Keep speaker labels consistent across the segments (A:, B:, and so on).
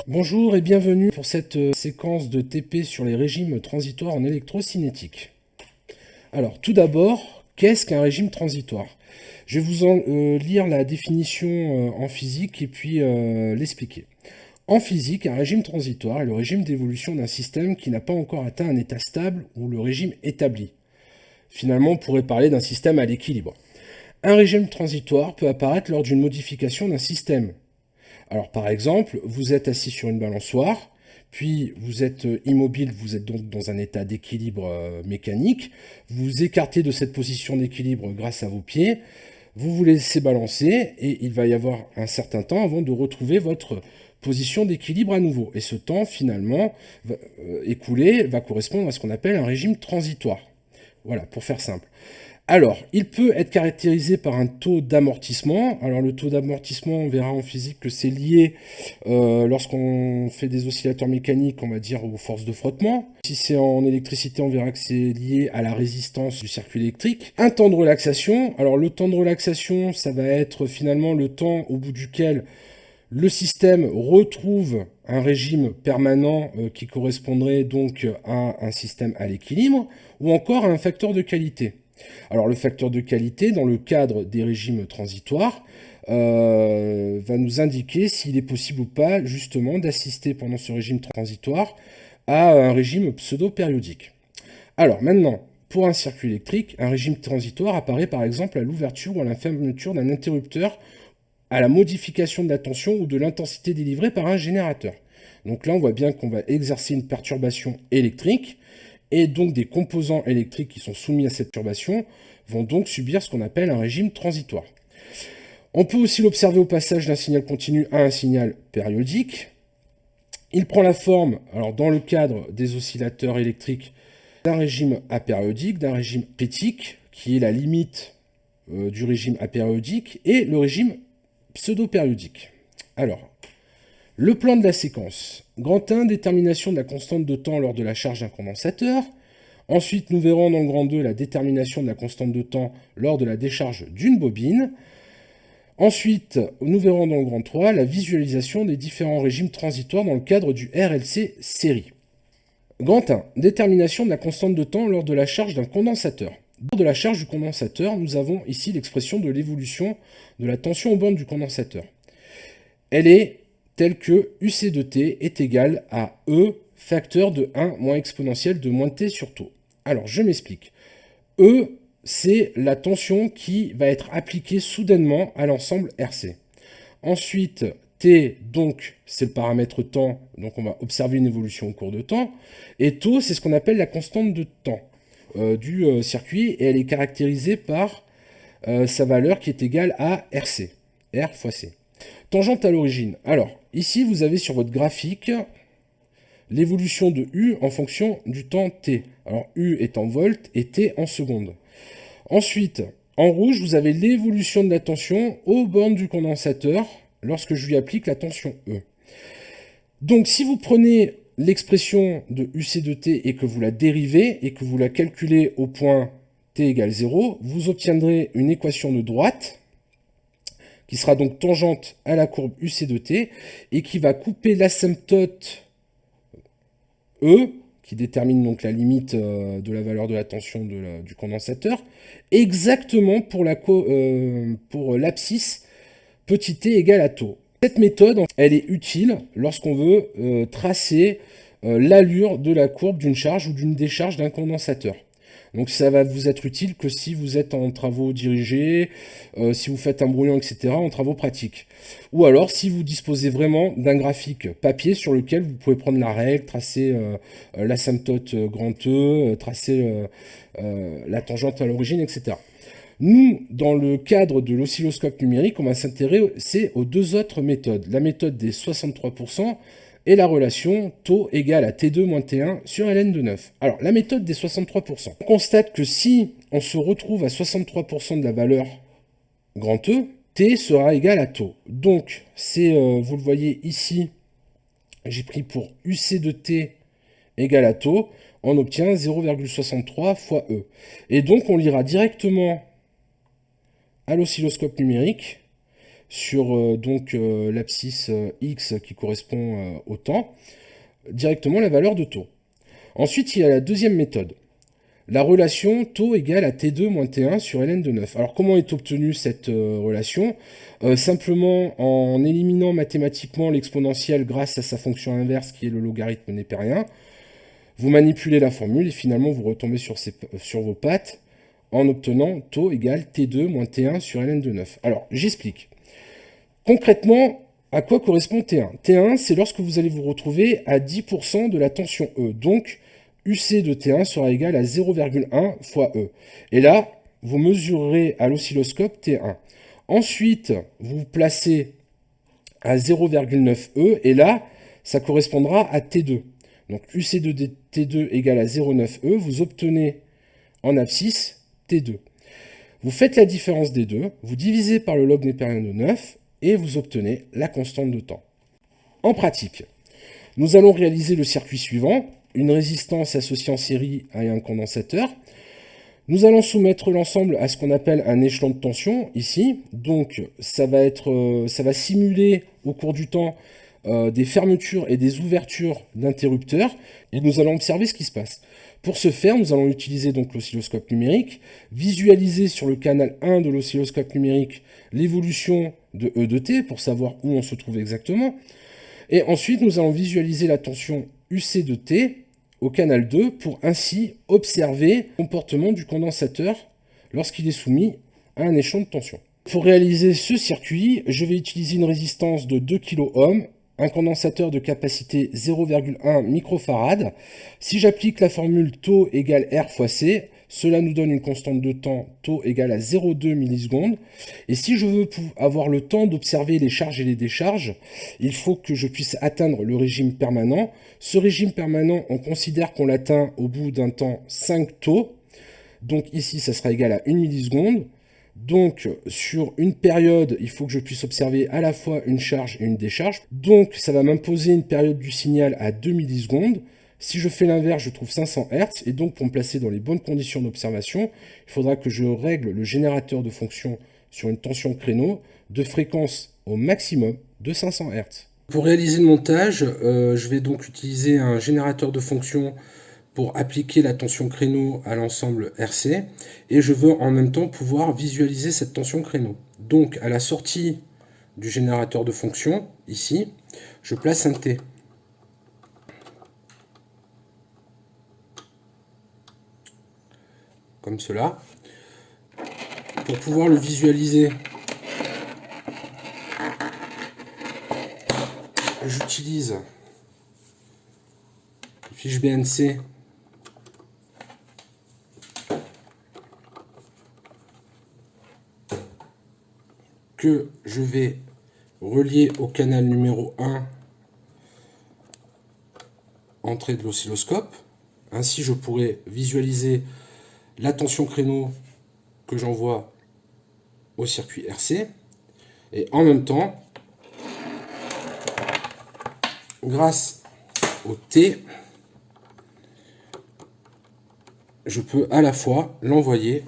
A: Bonjour et bienvenue pour cette séquence de TP sur les régimes transitoires en électrocinétique. Alors tout d'abord, qu'est-ce qu'un régime transitoire? Je vais vous lire la définition en physique et puis l'expliquer. En physique, un régime transitoire est le régime d'évolution d'un système qui n'a pas encore atteint un état stable ou le régime établi. Finalement, on pourrait parler d'un système à l'équilibre. Un régime transitoire peut apparaître lors d'une modification d'un système. Alors par exemple, vous êtes assis sur une balançoire, puis vous êtes immobile, vous êtes donc dans un état d'équilibre mécanique, vous vous écartez de cette position d'équilibre grâce à vos pieds, vous vous laissez balancer et il va y avoir un certain temps avant de retrouver votre position d'équilibre à nouveau. Et ce temps finalement écoulé va correspondre à ce qu'on appelle un régime transitoire. Voilà, pour faire simple. Alors, il peut être caractérisé par un taux d'amortissement. Alors, le taux d'amortissement, on verra en physique que c'est lié, lorsqu'on fait des oscillateurs mécaniques, on va dire, aux forces de frottement. Si c'est en électricité, on verra que c'est lié à la résistance du circuit électrique. Un temps de relaxation. Alors, le temps de relaxation, ça va être finalement le temps au bout duquel le système retrouve un régime permanent qui correspondrait donc à un système à l'équilibre, ou encore à un facteur de qualité. Alors le facteur de qualité, dans le cadre des régimes transitoires, va nous indiquer s'il est possible ou pas justement d'assister pendant ce régime transitoire à un régime pseudo-périodique. Alors maintenant, pour un circuit électrique, un régime transitoire apparaît par exemple à l'ouverture ou à la fermeture d'un interrupteur, à la modification de la tension ou de l'intensité délivrée par un générateur. Donc là, on voit bien qu'on va exercer une perturbation électrique, et donc des composants électriques qui sont soumis à cette perturbation vont donc subir ce qu'on appelle un régime transitoire. On peut aussi l'observer au passage d'un signal continu à un signal périodique. Il prend la forme, alors dans le cadre des oscillateurs électriques, d'un régime apériodique, d'un régime pétique, qui est la limite du régime apériodique, et le régime pseudo-périodique. Alors, le plan de la séquence. Grand 1, détermination de la constante de temps lors de la charge d'un condensateur. Ensuite, nous verrons dans le grand 2 la détermination de la constante de temps lors de la décharge d'une bobine. Ensuite, nous verrons dans le grand 3 la visualisation des différents régimes transitoires dans le cadre du RLC série. Grand 1, détermination de la constante de temps lors de la charge d'un condensateur. Lors de la charge du condensateur, nous avons ici l'expression de l'évolution de la tension aux bornes du condensateur. Elle est telle que UC de t est égal à E facteur de 1 moins exponentielle de moins t sur tau. Alors, je m'explique. E, c'est la tension qui va être appliquée soudainement à l'ensemble RC. Ensuite, t, donc, c'est le paramètre temps, donc on va observer une évolution au cours de temps. Et tau, c'est ce qu'on appelle la constante de temps du circuit, et elle est caractérisée par sa valeur qui est égale à RC, R fois C. Tangente à l'origine. Alors, ici, vous avez sur votre graphique l'évolution de U en fonction du temps T. Alors, U est en volts et T en secondes. Ensuite, en rouge, vous avez l'évolution de la tension aux bornes du condensateur lorsque je lui applique la tension E. Donc, si vous prenez l'expression de UC de T et que vous la dérivez et que vous la calculez au point T égale 0, vous obtiendrez une équation de droite qui sera donc tangente à la courbe UC de T, et qui va couper l'asymptote E, qui détermine donc la limite de la valeur de la tension du condensateur, exactement pour l'abscisse petit t égale à tau. Cette méthode, elle est utile lorsqu'on veut tracer l'allure de la courbe d'une charge ou d'une décharge d'un condensateur. Donc ça va vous être utile que si vous êtes en travaux dirigés, si vous faites un brouillon, etc., en travaux pratiques. Ou alors si vous disposez vraiment d'un graphique papier sur lequel vous pouvez prendre la règle, tracer l'asymptote grand E, tracer la tangente à l'origine, etc. Nous, dans le cadre de l'oscilloscope numérique, on va s'intéresser aux deux autres méthodes. La méthode des 63%, et la relation taux égale à T2 moins T1 sur ln de 9. Alors, la méthode des 63%. On constate que si on se retrouve à 63% de la valeur grand E, T sera égal à taux. Donc, vous le voyez ici, j'ai pris pour UC de T égale à taux, on obtient 0,63 fois E. Et donc, on lira directement à l'oscilloscope numérique sur l'abscisse X qui correspond au temps, directement la valeur de taux. Ensuite, il y a la deuxième méthode. La relation taux égale à T2 moins T1 sur ln de 9. Alors comment est obtenue cette relation? Simplement en éliminant mathématiquement l'exponentielle grâce à sa fonction inverse qui est le logarithme népérien. Vous manipulez la formule et finalement vous retombez sur vos pattes en obtenant taux égale T2 moins T1 sur ln de 9. Alors j'explique. Concrètement, à quoi correspond T1? T1, c'est lorsque vous allez vous retrouver à 10% de la tension E. Donc, UC de T1 sera égal à 0,1 fois E. Et là, vous mesurerez à l'oscilloscope T1. Ensuite, vous vous placez à 0,9 E. Et là, ça correspondra à T2. Donc, UC de T2 égale à 0,9 E. Vous obtenez en abscisse T2. Vous faites la différence des deux. Vous divisez par le log népérien de 9. Et vous obtenez la constante de temps. En pratique, nous allons réaliser le circuit suivant, une résistance associée en série à un condensateur. Nous allons soumettre l'ensemble à ce qu'on appelle un échelon de tension, ici. Donc, ça va simuler au cours du temps des fermetures et des ouvertures d'interrupteurs, et nous allons observer ce qui se passe. Pour ce faire, nous allons utiliser donc l'oscilloscope numérique, visualiser sur le canal 1 de l'oscilloscope numérique l'évolution de E de t pour savoir où on se trouve exactement. Et ensuite, nous allons visualiser la tension UC de t au canal 2 pour ainsi observer le comportement du condensateur lorsqu'il est soumis à un échelon de tension. Pour réaliser ce circuit, je vais utiliser une résistance de 2 kΩ, un condensateur de capacité 0,1 microfarad. Si j'applique la formule taux égale R fois C, cela nous donne une constante de temps taux égale à 0,2 millisecondes. Et si je veux avoir le temps d'observer les charges et les décharges, il faut que je puisse atteindre le régime permanent. Ce régime permanent, on considère qu'on l'atteint au bout d'un temps 5 taux. Donc ici, ça sera égal à 1 milliseconde. Donc, sur une période, il faut que je puisse observer à la fois une charge et une décharge. Donc, ça va m'imposer une période du signal à 2 millisecondes. Si je fais l'inverse, je trouve 500 Hz. Et donc, pour me placer dans les bonnes conditions d'observation, il faudra que je règle le générateur de fonction sur une tension créneau de fréquence au maximum de 500 Hz. Pour réaliser le montage, je vais donc utiliser un générateur de fonction pour appliquer la tension créneau à l'ensemble RC, et je veux en même temps pouvoir visualiser cette tension créneau. Donc à la sortie du générateur de fonction, ici, je place un T. Comme cela. Pour pouvoir le visualiser, j'utilise une fiche BNC que je vais relier au canal numéro 1 entrée de l'oscilloscope. Ainsi, je pourrai visualiser la tension créneau que j'envoie au circuit RC. Et en même temps, grâce au T, je peux à la fois l'envoyer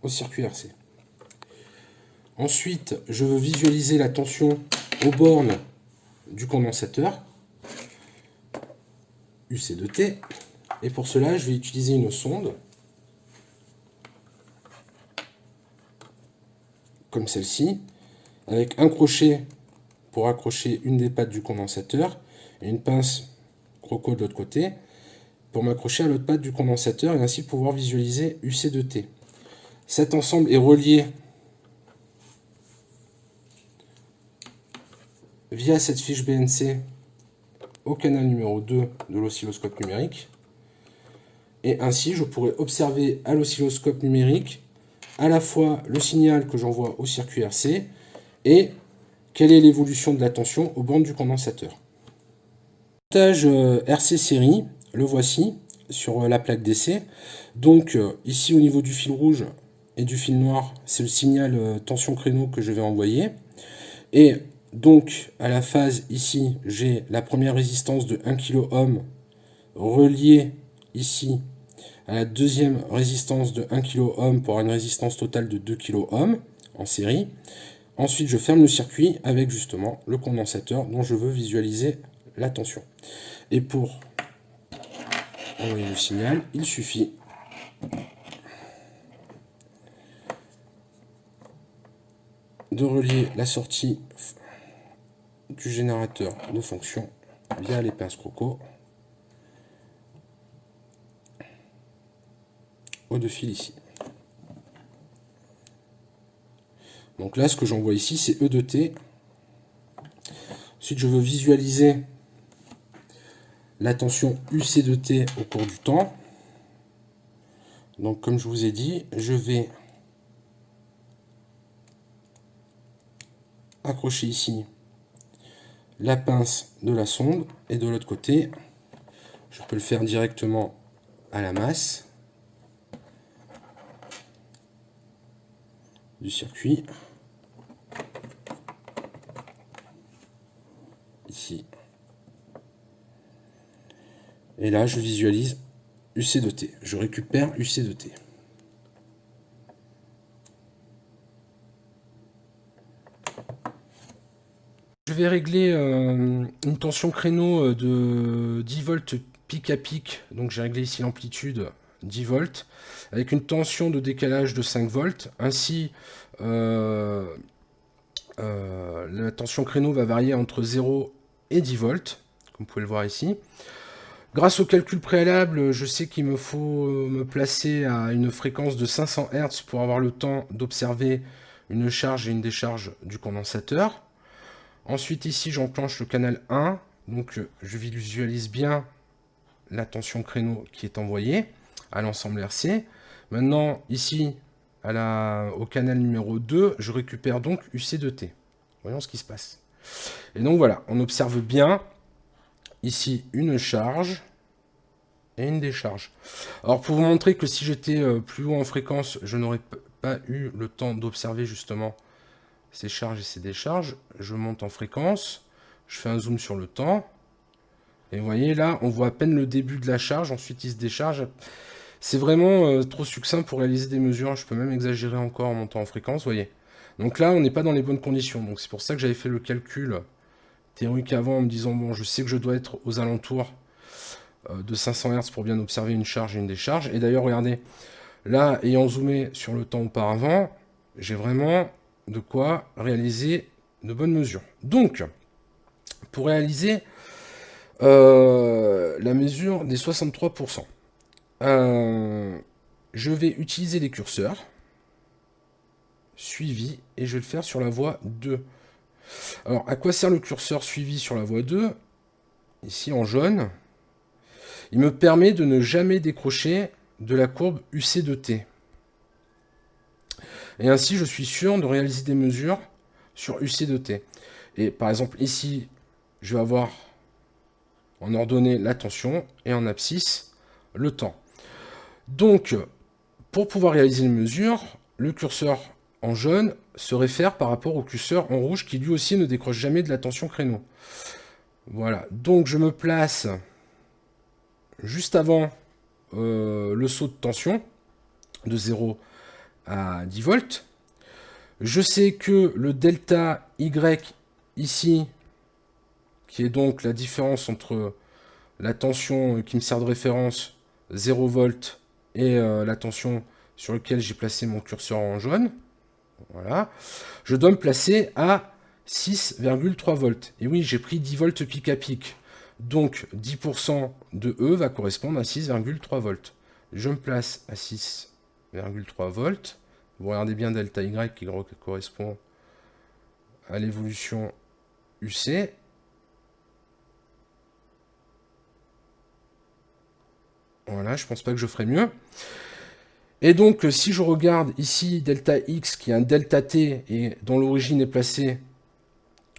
A: au circuit RC. Ensuite, je veux visualiser la tension aux bornes du condensateur, UC de T, et pour cela, je vais utiliser une sonde, comme celle-ci, avec un crochet pour accrocher une des pattes du condensateur, et une pince croco de l'autre côté, pour m'accrocher à l'autre patte du condensateur, et ainsi pouvoir visualiser UC de T. Cet ensemble est relié via cette fiche BNC au canal numéro 2 de l'oscilloscope numérique. Et ainsi, je pourrais observer à l'oscilloscope numérique à la fois le signal que j'envoie au circuit RC et quelle est l'évolution de la tension aux bornes du condensateur. Le montage RC série, le voici sur la plaque DC. Donc ici au niveau du fil rouge et du fil noir, c'est le signal tension créneau que je vais envoyer. Et donc à la phase ici, j'ai la première résistance de 1 kΩ reliée ici à la deuxième résistance de 1 kΩ pour avoir une résistance totale de 2 kΩ en série. Ensuite, je ferme le circuit avec justement le condensateur dont je veux visualiser la tension. Et pour envoyer le signal, il suffit de relier la sortie du générateur de fonction via les pinces croco aux deux fils ici. Donc là, ce que j'envoie ici, c'est E de T. Ensuite, je veux visualiser la tension UC de T au cours du temps. Donc, comme je vous ai dit, je vais accrocher ici la pince de la sonde et de l'autre côté, je peux le faire directement à la masse du circuit. Ici. Et là, je visualise UC de T. Je récupère UC de T. Je vais régler une tension créneau de 10 volts pic à pic. Donc j'ai réglé ici l'amplitude 10 volts avec une tension de décalage de 5 volts. Ainsi, la tension créneau va varier entre 0 et 10 volts, comme vous pouvez le voir ici. Grâce au calcul préalable, je sais qu'il me faut me placer à une fréquence de 500 Hz pour avoir le temps d'observer une charge et une décharge du condensateur. Ensuite, ici, j'enclenche le canal 1. Donc, je visualise bien la tension créneau qui est envoyée à l'ensemble RC. Maintenant, ici, au canal numéro 2, je récupère donc UC de T. Voyons ce qui se passe. Et donc, voilà, on observe bien ici une charge et une décharge. Alors, pour vous montrer que si j'étais plus haut en fréquence, je n'aurais pas eu le temps d'observer justement ces charges et ces décharges, je monte en fréquence, je fais un zoom sur le temps, et vous voyez là, on voit à peine le début de la charge, ensuite il se décharge. C'est vraiment trop succinct pour réaliser des mesures, je peux même exagérer encore en montant en fréquence, vous voyez. Donc là, on n'est pas dans les bonnes conditions, donc c'est pour ça que j'avais fait le calcul théorique avant en me disant, bon, je sais que je dois être aux alentours de 500 Hz pour bien observer une charge et une décharge, et d'ailleurs, regardez, là, ayant zoomé sur le temps auparavant, j'ai vraiment de quoi réaliser de bonnes mesures. Donc, pour réaliser la mesure des 63%, je vais utiliser les curseurs suivi et je vais le faire sur la voie 2. Alors, à quoi sert le curseur suivi sur la voie 2? Ici en jaune, il me permet de ne jamais décrocher de la courbe UC de T. Et ainsi, je suis sûr de réaliser des mesures sur UC de T. Et par exemple, ici, je vais avoir en ordonnée la tension et en abscisse le temps. Donc, pour pouvoir réaliser une mesure, le curseur en jaune se réfère par rapport au curseur en rouge qui lui aussi ne décroche jamais de la tension créneau. Voilà, donc je me place juste avant le saut de tension de 0 à 10 volts. Je sais que le delta Y ici, qui est donc la différence entre la tension qui me sert de référence 0 volts et la tension sur laquelle j'ai placé mon curseur en jaune, voilà, je dois me placer à 6,3 volts. Et oui, j'ai pris 10 volts pic à pic. Donc 10% de E va correspondre à 6,3 volts. Je me place à 6,3 volts. Vous regardez bien delta Y qui correspond à l'évolution UC. Voilà, je pense pas que je ferai mieux. Et donc, si je regarde ici delta X, qui est un delta T, et dont l'origine est placée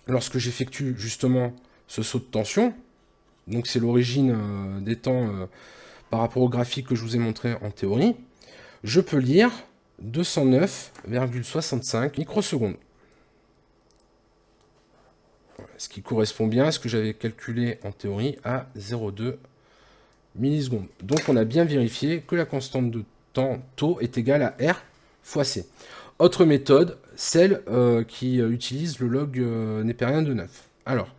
A: lorsque j'effectue justement ce saut de tension, donc c'est l'origine des temps par rapport au graphique que je vous ai montré en théorie, je peux lire 209,65 microsecondes. Ce qui correspond bien à ce que j'avais calculé en théorie à 0,2 millisecondes. Donc on a bien vérifié que la constante de temps taux est égale à R fois C. Autre méthode, celle qui utilise le log népérien de 9. Alors,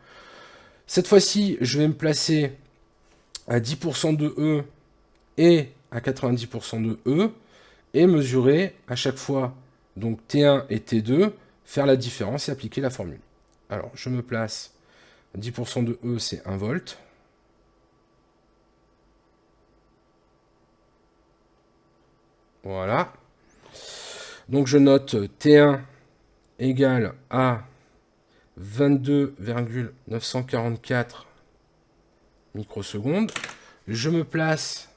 A: cette fois-ci, je vais me placer à 10% de E et à 90% de E et mesurer à chaque fois donc T1 et T2, faire la différence et appliquer la formule. Alors, je me place, 10% de E, c'est 1 volt. Voilà. Donc, je note T1 égale à 22,944 microsecondes. Je me place,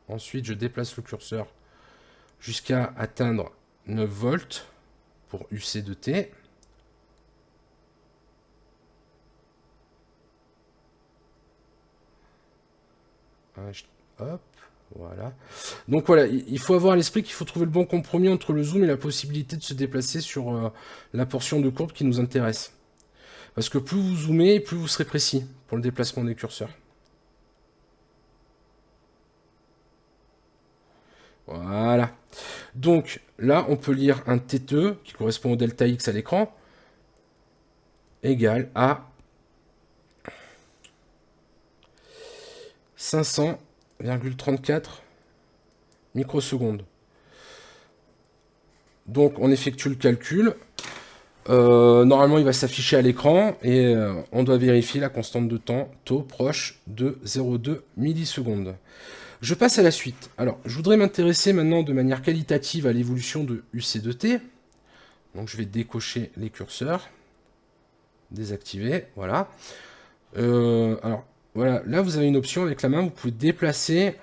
A: ensuite je déplace le curseur jusqu'à atteindre 9 volts pour UC de T. Hop, voilà. Donc voilà, il faut avoir à l'esprit qu'il faut trouver le bon compromis entre le zoom et la possibilité de se déplacer sur la portion de courbe qui nous intéresse. Parce que plus vous zoomez, plus vous serez précis pour le déplacement des curseurs. Voilà. Donc là, on peut lire un T2 qui correspond au delta X à l'écran égal à 500,34 microsecondes. Donc on effectue le calcul. Normalement, il va s'afficher à l'écran et on doit vérifier la constante de temps taux proche de 0,2 millisecondes. Je passe à la suite. Alors, je voudrais m'intéresser maintenant de manière qualitative à l'évolution de UC de T. Donc, je vais décocher les curseurs, désactiver, voilà. Alors, voilà, là, vous avez une option avec la main, vous pouvez déplacer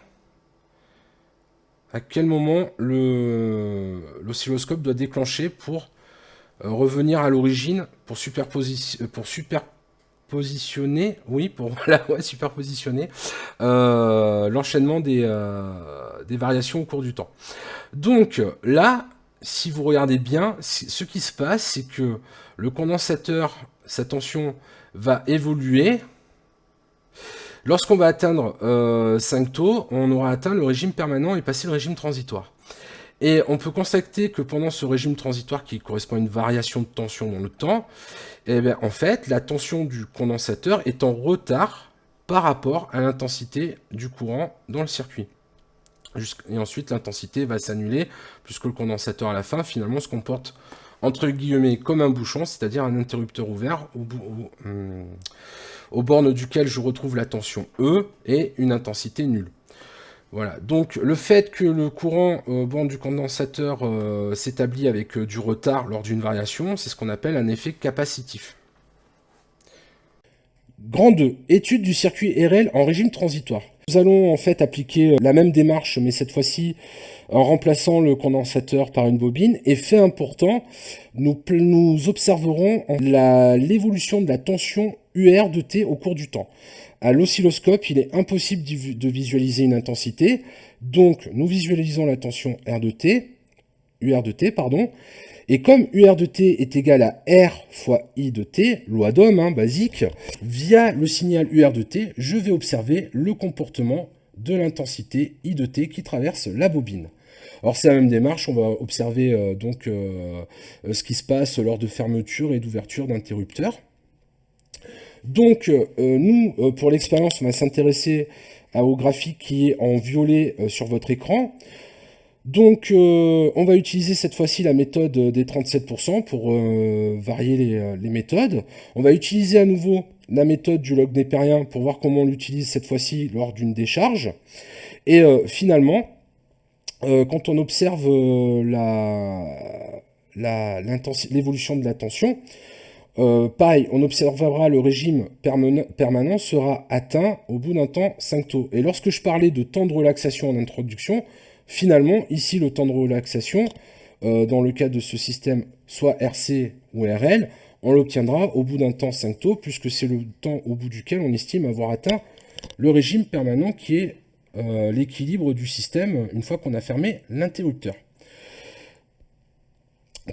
A: à quel moment l'oscilloscope doit déclencher pour revenir à l'origine, pour superpositionner, oui, pour voilà, ouais, superpositionner l'enchaînement des variations au cours du temps. Donc là, si vous regardez bien, ce qui se passe, c'est que le condensateur, sa tension va évoluer. Lorsqu'on va atteindre 5 taux, on aura atteint le régime permanent et passé le régime transitoire. Et on peut constater que pendant ce régime transitoire qui correspond à une variation de tension dans le temps, eh bien, en fait, la tension du condensateur est en retard par rapport à l'intensité du courant dans le circuit. Et ensuite, l'intensité va s'annuler puisque le condensateur à la fin, finalement, se comporte entre guillemets comme un bouchon, c'est-à-dire un interrupteur ouvert aux bornes duquel je retrouve la tension E et une intensité nulle. Voilà, donc le fait que le courant borne du condensateur s'établit avec du retard lors d'une variation, c'est ce qu'on appelle un effet capacitif. Grand 2, étude du circuit RL en régime transitoire. Nous allons en fait appliquer la même démarche, mais cette fois-ci en remplaçant le condensateur par une bobine. Et fait important, nous observerons l'évolution de la tension UR de T au cours du temps. À l'oscilloscope, il est impossible de visualiser une intensité, donc nous visualisons la tension UR de T, et comme UR de T est égal à R fois I de T, loi d'Ohm, basique, via le signal UR de T, je vais observer le comportement de l'intensité I de T qui traverse la bobine. Alors c'est la même démarche, on va observer ce qui se passe lors de fermeture et d'ouverture d'interrupteurs. Donc nous, pour l'expérience, on va s'intéresser au graphique qui est en violet sur votre écran. Donc on va utiliser cette fois-ci la méthode des 37% pour varier les méthodes. On va utiliser à nouveau la méthode du log népérien pour voir comment on l'utilise cette fois-ci lors d'une décharge. Et finalement, quand on observe l'évolution de la tension, pareil, on observera le régime permanent sera atteint au bout d'un temps 5 taux. Et lorsque je parlais de temps de relaxation en introduction, finalement, ici, le temps de relaxation, dans le cas de ce système, soit RC ou RL, on l'obtiendra au bout d'un temps 5 taux, puisque c'est le temps au bout duquel on estime avoir atteint le régime permanent qui est l'équilibre du système une fois qu'on a fermé l'interrupteur.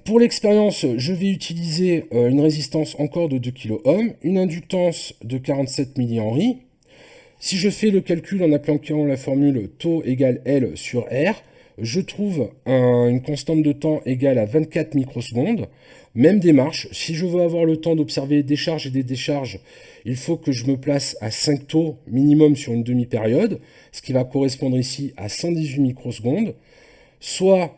A: Pour l'expérience, je vais utiliser une résistance encore de 2 kΩ, une inductance de 47 mH, Si je fais le calcul en appliquant la formule taux égale L sur R, je trouve une constante de temps égale à 24 microsecondes. Même démarche, si je veux avoir le temps d'observer des charges et des décharges, il faut que je me place à 5 taux minimum sur une demi-période, ce qui va correspondre ici à 118 microsecondes, soit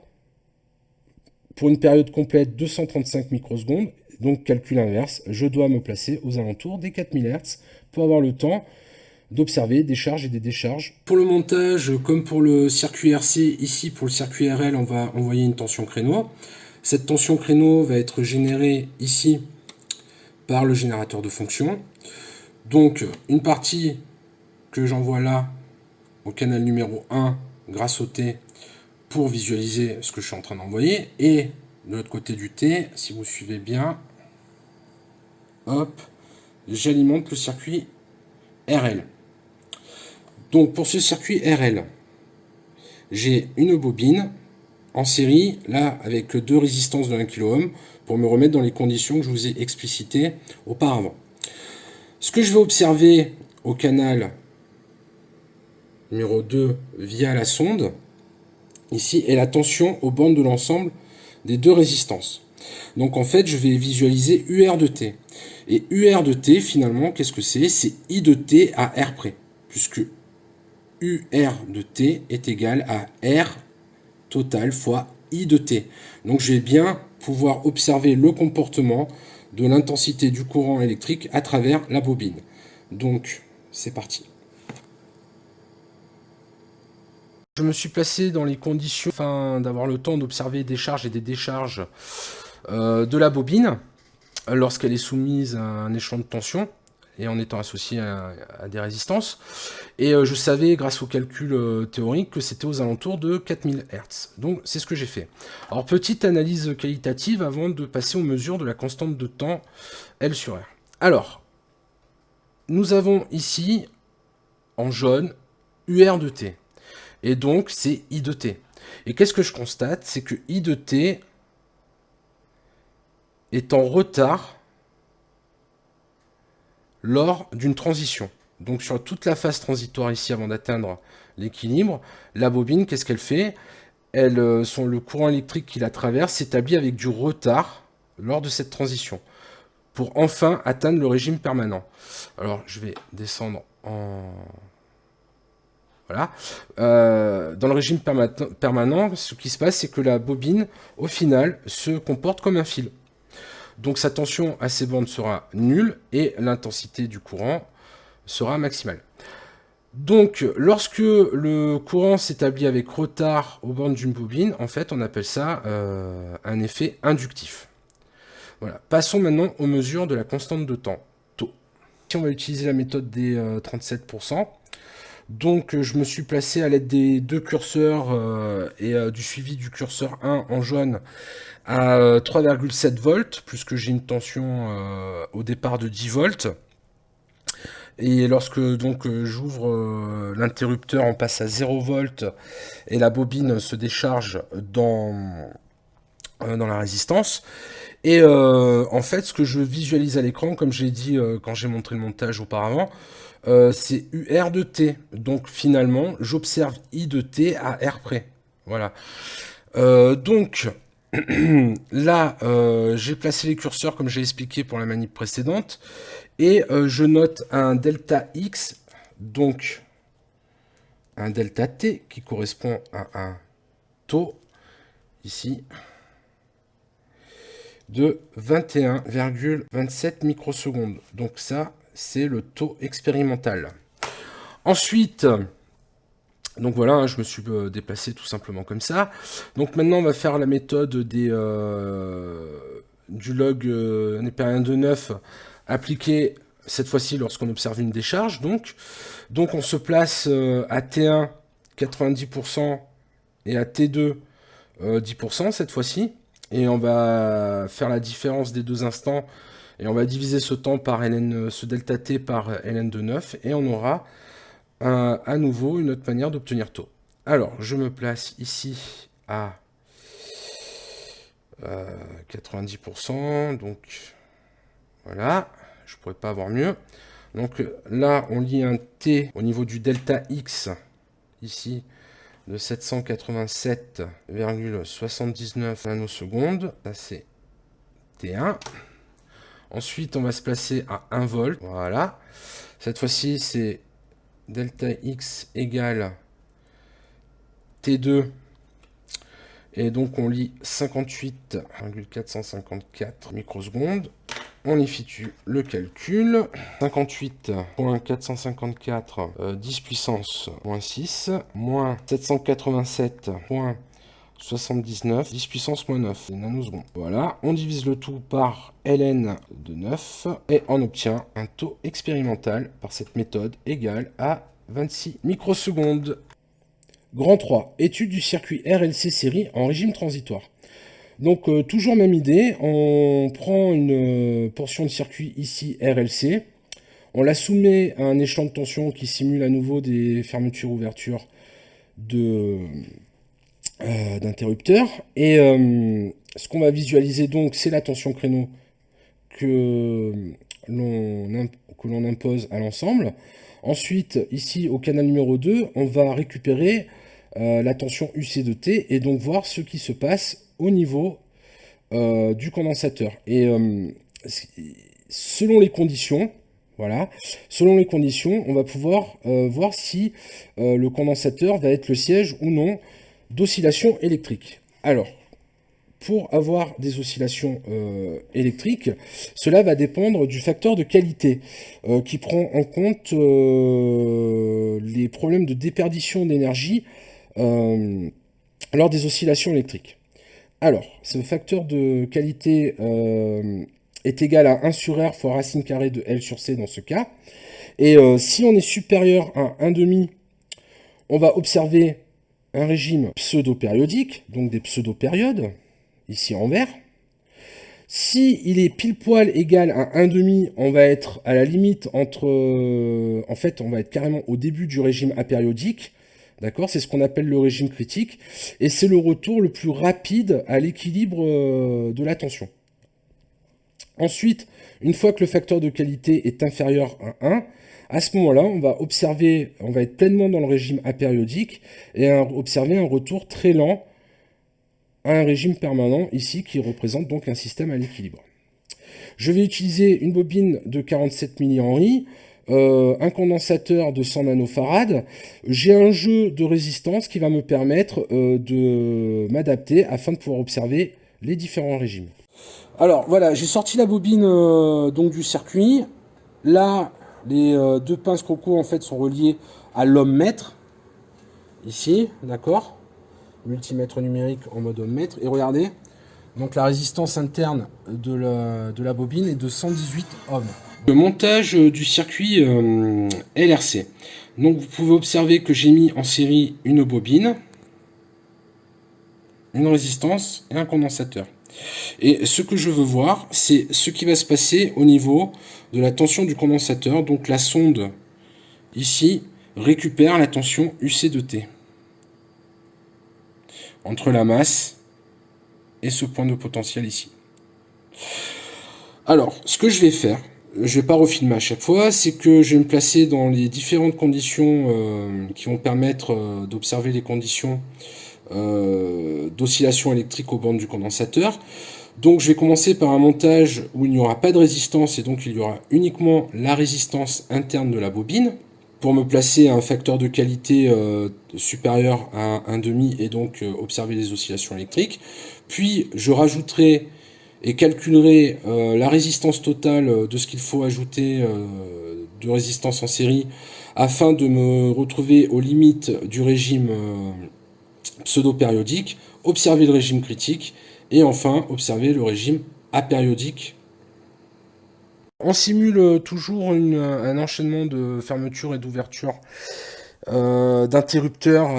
A: pour une période complète 235 microsecondes. Donc calcul inverse, je dois me placer aux alentours des 4000 Hz pour avoir le temps d'observer des charges et des décharges. Pour le montage, comme pour le circuit RC, ici pour le circuit RL, on va envoyer une tension créneau. Cette tension créneau va être générée ici par le générateur de fonction. Donc une partie que j'envoie là au canal numéro 1 grâce au T pour visualiser ce que je suis en train d'envoyer. Et de l'autre côté du T, si vous suivez bien, hop, j'alimente le circuit RL. Donc pour ce circuit RL, j'ai une bobine en série, là avec deux résistances de 1 kΩ, pour me remettre dans les conditions que je vous ai explicitées auparavant. Ce que je vais observer au canal numéro 2 via la sonde, ici, est la tension aux bornes de l'ensemble des deux résistances. Donc en fait, je vais visualiser UR de T. Et UR de T, finalement, qu'est-ce que c'est? C'est I de T à R près, puisque UR de T est égal à R total fois I de T. Donc je vais bien pouvoir observer le comportement de l'intensité du courant électrique à travers la bobine. Donc c'est parti. Je me suis placé dans les conditions afin d'avoir le temps d'observer des charges et des décharges de la bobine lorsqu'elle est soumise à un échelon de tension et en étant associée à des résistances. Et je savais, grâce au calcul théorique, que c'était aux alentours de 4000 Hz. Donc c'est ce que j'ai fait. Alors petite analyse qualitative avant de passer aux mesures de la constante de temps L sur R. Alors, nous avons ici, en jaune, UR de T. Et donc c'est I de T. Et qu'est-ce que je constate? C'est que I de T est en retard lors d'une transition. Donc sur toute la phase transitoire ici, avant d'atteindre l'équilibre, la bobine, qu'est-ce qu'elle fait? Le courant électrique qui la traverse s'établit avec du retard lors de cette transition, pour enfin atteindre le régime permanent. Alors je vais descendre en... Voilà. Dans le régime permanent, ce qui se passe, c'est que la bobine, au final, se comporte comme un fil. Donc sa tension à ces bornes sera nulle et l'intensité du courant sera maximale. Donc lorsque le courant s'établit avec retard aux bornes d'une bobine, en fait on appelle ça un effet inductif. Voilà. Passons maintenant aux mesures de la constante de temps, taux. Ici on va utiliser la méthode des 37%. Donc je me suis placé à l'aide des deux curseurs et du suivi du curseur 1 en jaune à 3,7 volts, puisque j'ai une tension au départ de 10 volts. Et lorsque donc j'ouvre l'interrupteur, on passe à 0 volts et la bobine se décharge dans la résistance. Et en fait, ce que je visualise à l'écran, comme j'ai dit quand j'ai montré le montage auparavant, c'est UR de T. Donc finalement, j'observe I de T à R près. Voilà. Donc là, j'ai placé les curseurs comme j'ai expliqué pour la manip précédente. Et je note un delta X, donc un delta T qui correspond à un taux ici de 21,27 microsecondes. Donc ça, c'est le taux expérimental. Ensuite, donc voilà, hein, je me suis déplacé tout simplement comme ça. Donc maintenant, on va faire la méthode du log népérien de 9 appliqué cette fois-ci lorsqu'on observe une décharge. Donc on se place à T1 90% et à T2 10% cette fois-ci. Et on va faire la différence des deux instants et on va diviser ce temps par ln, ce delta t par ln de 9 et on aura à nouveau une autre manière d'obtenir taux. Alors je me place ici à 90%, donc voilà, je pourrais pas avoir mieux. Donc là, on lit un T au niveau du delta X, ici, de 787,79 nanosecondes. Ça, c'est T1. Ensuite, on va se placer à 1 volt. Voilà. Cette fois-ci, c'est delta X égale T2. Et donc, on lit 58,454 microsecondes. On effectue le calcul. 58.454 10 puissance moins 6 moins 787.79 10 puissance moins 9 nanosecondes. Voilà, on divise le tout par ln de 9 et on obtient un taux expérimental par cette méthode égal à 26 microsecondes. Grand 3, étude du circuit RLC série en régime transitoire. Donc toujours même idée, on prend une portion de circuit ici RLC, on la soumet à un échelon de tension qui simule à nouveau des fermetures-ouvertures d'interrupteurs. Et ce qu'on va visualiser donc, c'est la tension créneau que l'on impose à l'ensemble. Ensuite, ici au canal numéro 2, on va récupérer la tension UC de T et donc voir ce qui se passe au niveau du condensateur. Et selon les conditions, voilà, selon les conditions, on va pouvoir voir si le condensateur va être le siège ou non d'oscillations électriques. Alors, pour avoir des oscillations électriques, cela va dépendre du facteur de qualité qui prend en compte les problèmes de déperdition d'énergie lors des oscillations électriques. Alors, ce facteur de qualité est égal à 1 sur R fois racine carrée de L sur C dans ce cas. Et si on est supérieur à 1,5, on va observer un régime pseudo-périodique, donc des pseudo-périodes, ici en vert. Si il est pile poil égal à 1,5, on va être à la limite entre... en fait, on va être carrément au début du régime apériodique. D'accord, c'est ce qu'on appelle le régime critique, et c'est le retour le plus rapide à l'équilibre de la tension. Ensuite, une fois que le facteur de qualité est inférieur à 1, à ce moment-là, on va être pleinement dans le régime apériodique et observer un retour très lent à un régime permanent ici qui représente donc un système à l'équilibre. Je vais utiliser une bobine de 47 mH, un condensateur de 100 nanofarad. J'ai un jeu de résistance qui va me permettre de m'adapter afin de pouvoir observer les différents régimes. Alors voilà, j'ai sorti la bobine donc du circuit. Là, les deux pinces croco en fait sont reliées à l'ohm-mètre. Ici, d'accord. Multimètre numérique en mode ohm-mètre. Et regardez, donc la résistance interne de la bobine est de 118 ohms. Le montage du circuit LRC. Donc vous pouvez observer que j'ai mis en série une bobine, une résistance et un condensateur. Et ce que je veux voir, c'est ce qui va se passer au niveau de la tension du condensateur. Donc la sonde ici récupère la tension UC de T entre la masse et ce point de potentiel ici. Alors, ce que je vais faire, je ne vais pas refilmer à chaque fois, c'est que je vais me placer dans les différentes conditions qui vont permettre d'observer les conditions d'oscillation électrique aux bornes du condensateur. Donc je vais commencer par un montage où il n'y aura pas de résistance et donc il y aura uniquement la résistance interne de la bobine pour me placer à un facteur de qualité supérieur à 1,5 et donc observer les oscillations électriques. Puis je rajouterai et calculerai la résistance totale de ce qu'il faut ajouter de résistance en série afin de me retrouver aux limites du régime pseudo-périodique, observer le régime critique et enfin observer le régime apériodique. On simule toujours un enchaînement de fermeture et d'ouverture d'interrupteurs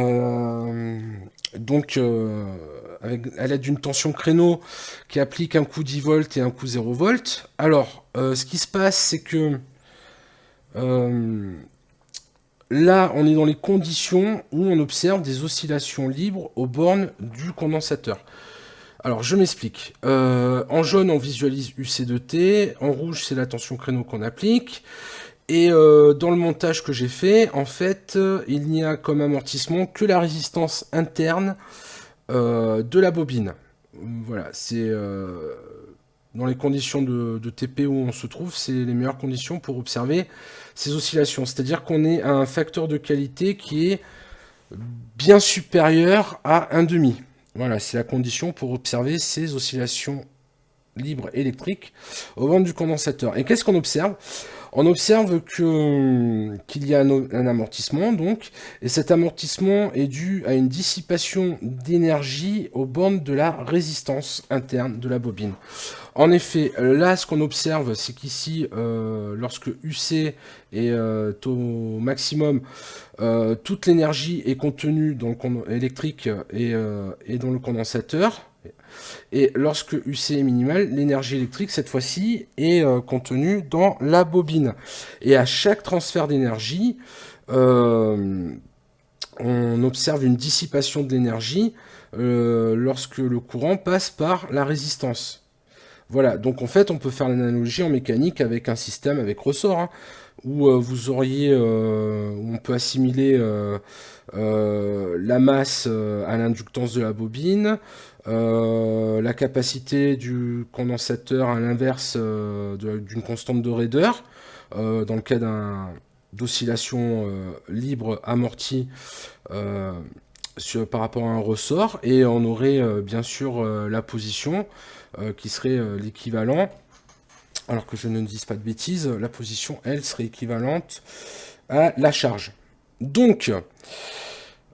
A: à l'aide d'une tension créneau qui applique un coup 10 volts et un coup 0 volts. Alors, ce qui se passe, c'est que là, on est dans les conditions où on observe des oscillations libres aux bornes du condensateur. Alors, je m'explique. En jaune, on visualise UC de T. En rouge, c'est la tension créneau qu'on applique. Et dans le montage que j'ai fait, en fait, il n'y a comme amortissement que la résistance interne de la bobine. Voilà, c'est dans les conditions de TP où on se trouve, c'est les meilleures conditions pour observer ces oscillations. C'est-à-dire qu'on est à un facteur de qualité qui est bien supérieur à 1,5. Voilà, c'est la condition pour observer ces oscillations libres électriques au ventre du condensateur. Et qu'est-ce qu'on observe? On observe qu'il y a un amortissement, donc, et cet amortissement est dû à une dissipation d'énergie aux bornes de la résistance interne de la bobine. En effet, là, ce qu'on observe, c'est qu'ici, lorsque UC est au maximum, toute l'énergie est contenue dans le électrique et dans le condensateur. Et lorsque UC est minimal, l'énergie électrique, cette fois-ci, est contenue dans la bobine. Et à chaque transfert d'énergie, on observe une dissipation de l'énergie lorsque le courant passe par la résistance. Voilà, donc en fait, on peut faire l'analogie en mécanique avec un système avec ressort, hein, où vous auriez, où on peut assimiler la masse à l'inductance de la bobine, la capacité du condensateur à l'inverse d'une constante de raideur, dans le cas d'oscillation libre amortie par rapport à un ressort, et on aurait bien sûr la position qui serait l'équivalent, alors que je ne dise pas de bêtises, la position, elle, serait équivalente à la charge. Donc,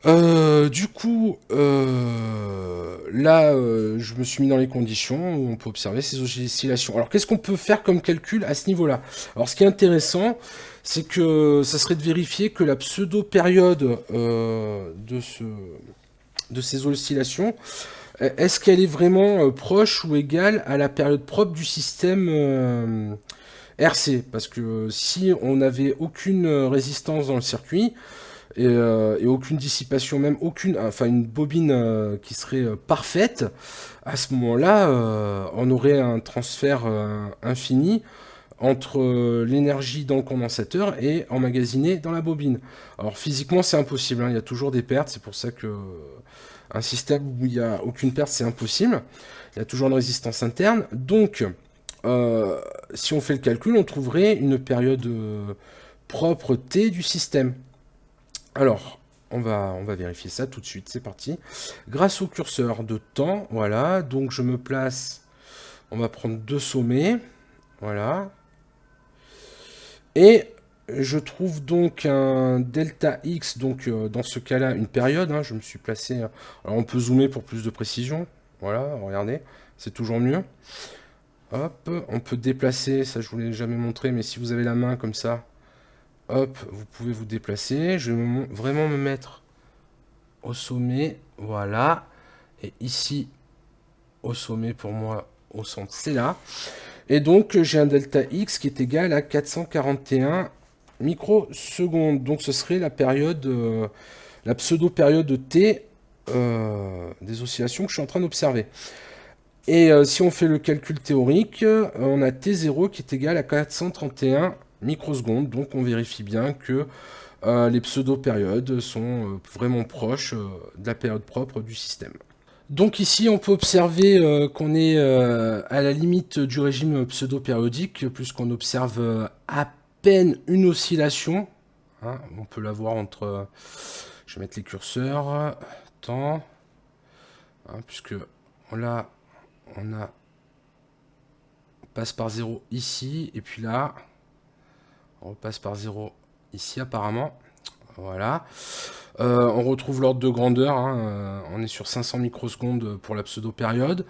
A: du coup, là, je me suis mis dans les conditions où on peut observer ces oscillations. Alors, qu'est-ce qu'on peut faire comme calcul à ce niveau-là? Alors, ce qui est intéressant, c'est que ça serait de vérifier que la pseudo-période de ces oscillations, est-ce qu'elle est vraiment proche ou égale à la période propre du système RC? Parce que si on n'avait aucune résistance dans le circuit, et aucune dissipation, même une bobine qui serait parfaite, à ce moment-là, on aurait un transfert infini entre l'énergie dans le condensateur et emmagasinée dans la bobine. Alors physiquement, c'est impossible, hein, il y a toujours des pertes, c'est pour ça que un système où il n'y a aucune perte, c'est impossible. Il y a toujours une résistance interne. Donc, si on fait le calcul, on trouverait une période propre T du système. Alors, on va vérifier ça tout de suite, c'est parti. Grâce au curseur de temps, voilà, donc je me place, on va prendre 2 sommets, voilà. Et je trouve donc un delta X, donc dans ce cas-là, une période, hein, je me suis placé, alors on peut zoomer pour plus de précision, voilà, regardez, c'est toujours mieux. Hop, on peut déplacer, ça je vous l'ai jamais montré, mais si vous avez la main comme ça, hop, vous pouvez vous déplacer. Je vais vraiment me mettre au sommet, voilà. Et ici, au sommet pour moi, au centre, c'est là. Et donc, j'ai un delta X qui est égal à 441 microsecondes. Donc, ce serait la période, la pseudo-période T des oscillations que je suis en train d'observer. Et si on fait le calcul théorique, on a T0 qui est égal à 431 microsecondes. Donc on vérifie bien que les pseudo-périodes sont vraiment proches de la période propre du système. Donc ici on peut observer qu'on est à la limite du régime pseudo-périodique, puisqu'on observe à peine une oscillation. Hein, on peut la voir entre... je vais mettre les curseurs. Temps. Hein, puisque là, on passe par 0 ici, et puis là, on repasse par 0 ici apparemment. Voilà. On retrouve l'ordre de grandeur, hein, on est sur 500 microsecondes pour la pseudo-période.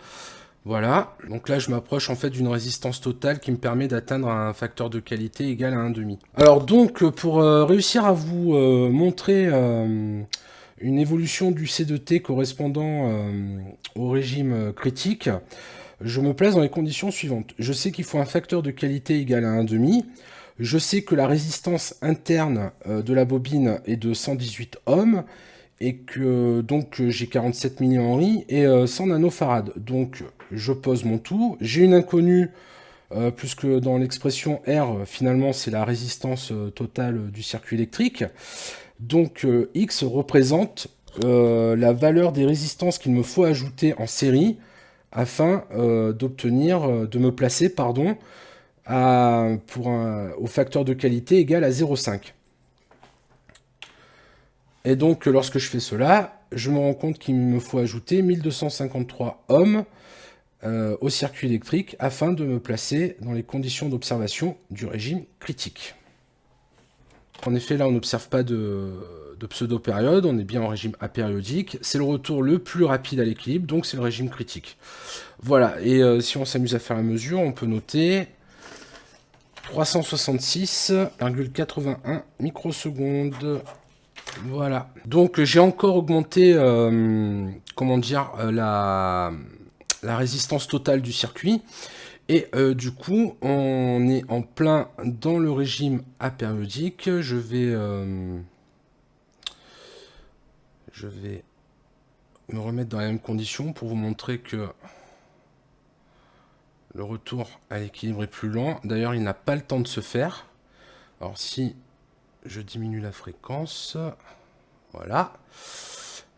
A: Voilà, donc là je m'approche en fait d'une résistance totale qui me permet d'atteindre un facteur de qualité égal à 1,5. Alors donc pour réussir à vous montrer une évolution du C2T correspondant au régime critique, je me place dans les conditions suivantes. Je sais qu'il faut un facteur de qualité égal à 1,5. Je sais que la résistance interne de la bobine est de 118 ohms et que donc j'ai 47 mH et 100 nanofarad. Donc je pose mon tout. J'ai une inconnue puisque dans l'expression R, finalement, c'est la résistance totale du circuit électrique. Donc X représente la valeur des résistances qu'il me faut ajouter en série afin de me placer, pardon, au facteur de qualité égal à 0,5. Et donc, lorsque je fais cela, je me rends compte qu'il me faut ajouter 1253 ohms au circuit électrique afin de me placer dans les conditions d'observation du régime critique. En effet, là, on n'observe pas de pseudo-période, on est bien en régime apériodique. C'est le retour le plus rapide à l'équilibre, donc c'est le régime critique. Voilà, et si on s'amuse à faire la mesure, on peut noter 366,81 microsecondes. Voilà. Donc j'ai encore augmenté, comment dire, la résistance totale du circuit. Et du coup, on est en plein dans le régime apériodique. Je vais me remettre dans les mêmes conditions pour vous montrer que le retour à l'équilibre est plus lent. D'ailleurs, il n'a pas le temps de se faire. Alors si je diminue la fréquence, voilà.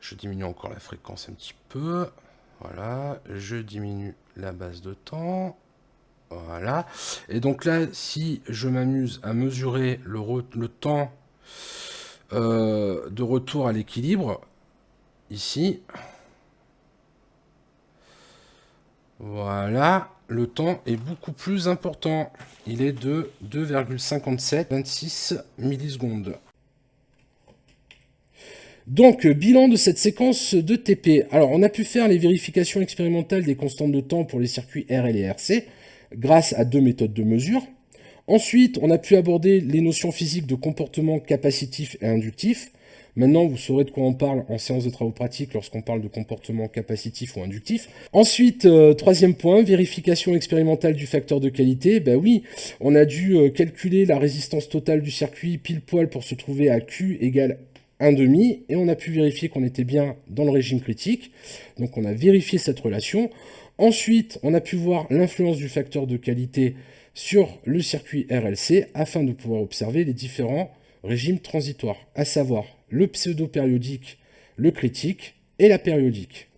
A: Je diminue encore la fréquence un petit peu. Voilà. Je diminue la base de temps. Voilà. Et donc là, si je m'amuse à mesurer le temps de retour à l'équilibre, ici, voilà, le temps est beaucoup plus important. Il est de 2,5726 millisecondes. Donc, bilan de cette séquence de TP. Alors, on a pu faire les vérifications expérimentales des constantes de temps pour les circuits R et les RC, grâce à deux méthodes de mesure. Ensuite, on a pu aborder les notions physiques de comportement capacitif et inductif. Maintenant, vous saurez de quoi on parle en séance de travaux pratiques lorsqu'on parle de comportement capacitif ou inductif. Ensuite, troisième point, vérification expérimentale du facteur de qualité. Ben oui, on a dû calculer la résistance totale du circuit pile poil pour se trouver à Q égale 1,5, et on a pu vérifier qu'on était bien dans le régime critique. Donc on a vérifié cette relation. Ensuite, on a pu voir l'influence du facteur de qualité sur le circuit RLC afin de pouvoir observer les différents régimes transitoires, à savoir le pseudo-périodique, le critique et la périodique.